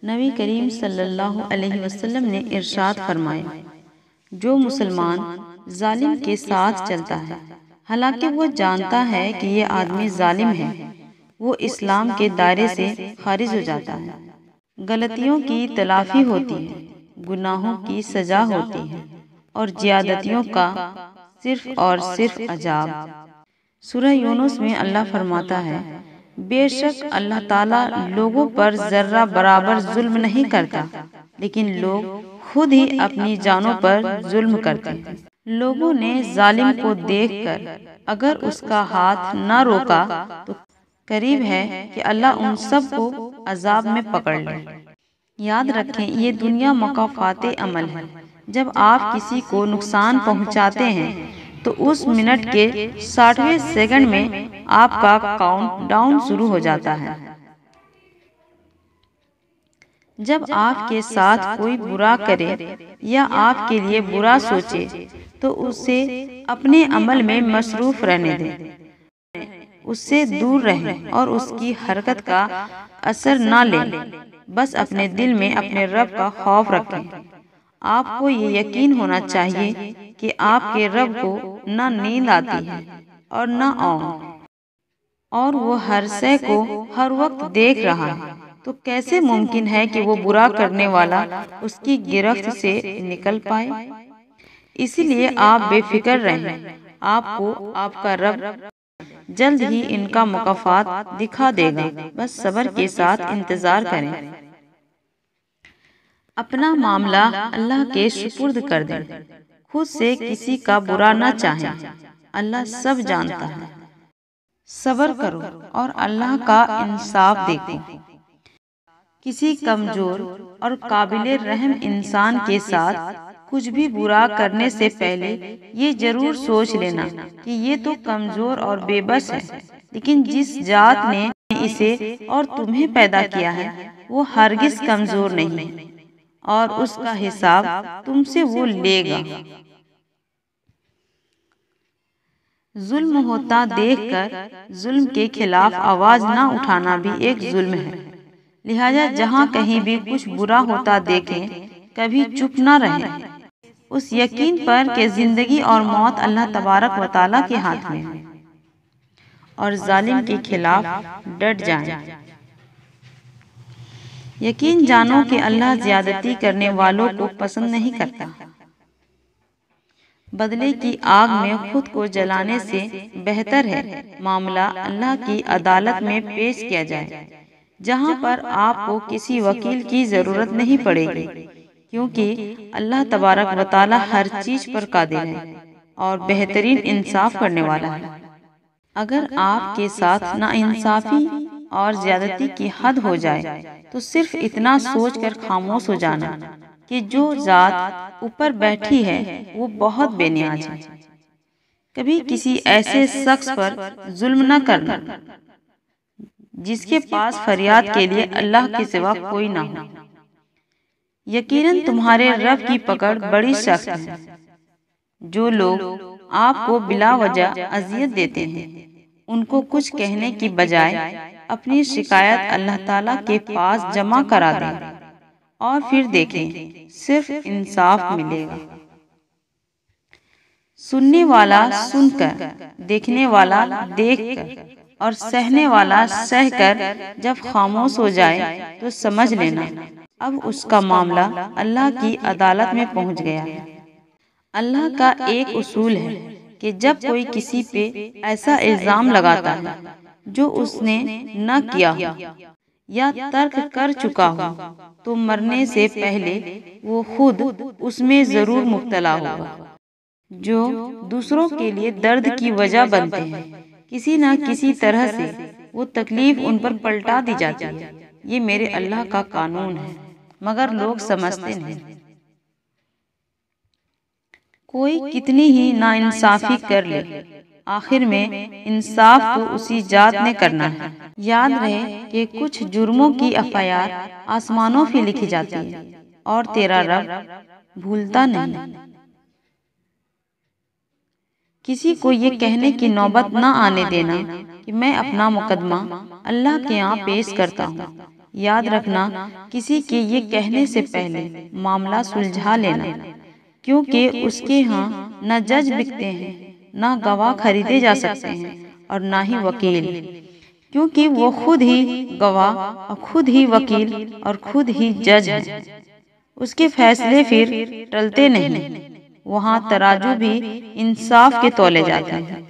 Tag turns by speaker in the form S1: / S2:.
S1: نبی کریم صلی اللہ علیہ وسلم نے ارشاد فرمایا، جو مسلمان ظالم کے ساتھ چلتا ہے حالانکہ وہ جانتا ہے کہ یہ آدمی ظالم ہے، وہ اسلام کے دائرے سے خارج ہو جاتا ہے۔ غلطیوں کی تلافی ہوتی ہے، گناہوں کی سزا ہوتی ہے اور زیادتیوں کا صرف اور صرف عذاب۔ سورہ یونس میں اللہ فرماتا ہے، بے شک اللہ تعالیٰ لوگوں پر ذرہ برابر ظلم نہیں کرتا، لیکن لوگ خود ہی اپنی جانوں پر ظلم کرتے ہیں۔ لوگوں نے ظالم کو دیکھ کر اگر اس کا ہاتھ نہ روکا تو قریب ہے کہ اللہ ان سب کو عذاب میں پکڑ لے۔ یاد رکھیں، یہ دنیا مکافات عمل ہے۔ جب آپ کسی کو نقصان پہنچاتے ہیں تو اس منٹ کے 60ویں سیکنڈ میں آپ کا کاؤنٹ ڈاؤن شروع ہو جاتا ہے۔ جب آپ کے ساتھ کوئی برا کرے یا آپ کے لیے برا سوچے تو اسے اپنے عمل میں مصروف رہنے دیں، اس سے دور رہیں اور اس کی حرکت کا اثر نہ لیں۔ بس اپنے دل میں اپنے رب کا خوف رکھیں۔ آپ کو یہ یقین ہونا چاہیے کہ آپ کے رب کو نہ نیند آتی ہے اور نہ اونگ، اور وہ ہر شے کو ہر وقت دیکھ رہا ہے، تو کیسے ممکن ہے کہ وہ برا کرنے والا اس کی گرفت سے نکل پائے؟ اسی لیے آپ بے فکر رہیں، آپ کو آپ کا رب جلد ہی ان کا مکافات دکھا دے گا، بس صبر کے ساتھ انتظار کریں۔ اپنا معاملہ اللہ کے سپرد کر دیں، خود سے کسی کا برا نہ چاہیں، اللہ سب جانتا ہے۔ صبر کرو اور اللہ کا انصاف دیکھو۔ کسی کمزور اور قابل رحم انسان کے ساتھ کچھ بھی برا کرنے سے پہلے یہ ضرور سوچ لینا کہ یہ تو کمزور اور بے بس ہے، لیکن جس ذات نے اسے اور تمہیں پیدا کیا ہے وہ ہرگز کمزور نہیں، اور اس کا حساب تم سے وہ لے گا۔ ظلم ہوتا دیکھ کر ظلم کے خلاف آواز نہ اٹھانا بھی ایک ظلم ہے، لہٰذا جہاں کہیں بھی کچھ برا ہوتا دیکھیں کبھی چپ نہ رہیں، اس یقین پر کہ زندگی اور موت اللہ تبارک و تعالیٰ کے ہاتھ میں ہے، اور ظالم کے خلاف ڈٹ جائیں۔ یقین جانو کہ اللہ زیادتی کرنے والوں کو پسند نہیں کرتا۔ بدلے کی آگ میں خود کو جلانے سے بہتر ہے معاملہ اللہ کی عدالت میں پیش کیا جائے، جہاں پر آپ کو کسی وکیل کی ضرورت نہیں پڑے گی، کیونکہ اللہ تبارک و تعالی ہر چیز پر قادر ہے اور بہترین انصاف کرنے والا ہے۔ اگر آپ کے ساتھ ناانصافی اور زیادتی کی حد ہو جائے تو صرف اتنا سوچ کر خاموش ہو جانا کہ جو ذات اوپر بیٹھی ہے وہ بہت بے نیاز ہے۔ کبھی کسی ایسے شخص پر ظلم نہ کرنا جس کے پاس فریاد کے لیے اللہ کے سوا کوئی نہ ہو۔ یقیناً تمہارے رب کی پکڑ بڑی سخت ہے۔ جو لوگ آپ کو بلا وجہ اذیت دیتے ہیں ان کو کچھ کہنے کی بجائے اپنی شکایت اللہ تعالیٰ کے پاس جمع کرا دیں، اور پھر دیکھیں صرف انصاف ملے گا۔ سننے والا سن کر، دیکھنے والا دیکھ کر اور سہنے والا سہ کر جب خاموش ہو جائے تو سمجھ لینا اب اس کا معاملہ اللہ کی عدالت میں پہنچ گیا ہے۔ اللہ کا ایک اصول ہے کہ جب کوئی کسی پہ ایسا الزام لگاتا ہے جو اس نے نہ کیا ہو یا ترک کر چکا ہو تو مرنے سے پہلے وہ خود اس میں ضرور مبتلا ہوگا۔ جو دوسروں کے لیے درد کی وجہ بنتے ہیں کسی نہ کسی طرح سے وہ تکلیف ان پر پلٹا دی جاتی ہے۔ یہ میرے اللہ کا قانون ہے، مگر لوگ سمجھتے نہیں۔ کوئی کتنی ہی ناانصافی کر لے، آخر میں انصاف تو اسی ذات نے کرنا ہے۔ یاد رہے کہ کچھ جرموں کی FIR آسمانوں پہ لکھی جاتی ہے اور تیرا رب بھولتا نہیں۔ کسی کو یہ کہنے کی نوبت نہ آنے دینا کہ میں اپنا مقدمہ اللہ کے ہاں پیش کرتا ہوں، یاد رکھنا، کسی کے یہ کہنے سے پہلے معاملہ سلجھا لینا، کیونکہ اس کے ہاں نہ جج بکتے ہیں، نہ گواہ خریدے جا سکتے ہیں، اور نہ ہی وکیل، کیونکہ وہ خود ہی گواہ اور خود ہی وکیل اور خود ہی جج ہے۔ اس کے فیصلے پھر ٹلتے نہیں، وہاں ترازو بھی انصاف کے تولے جاتے ہیں۔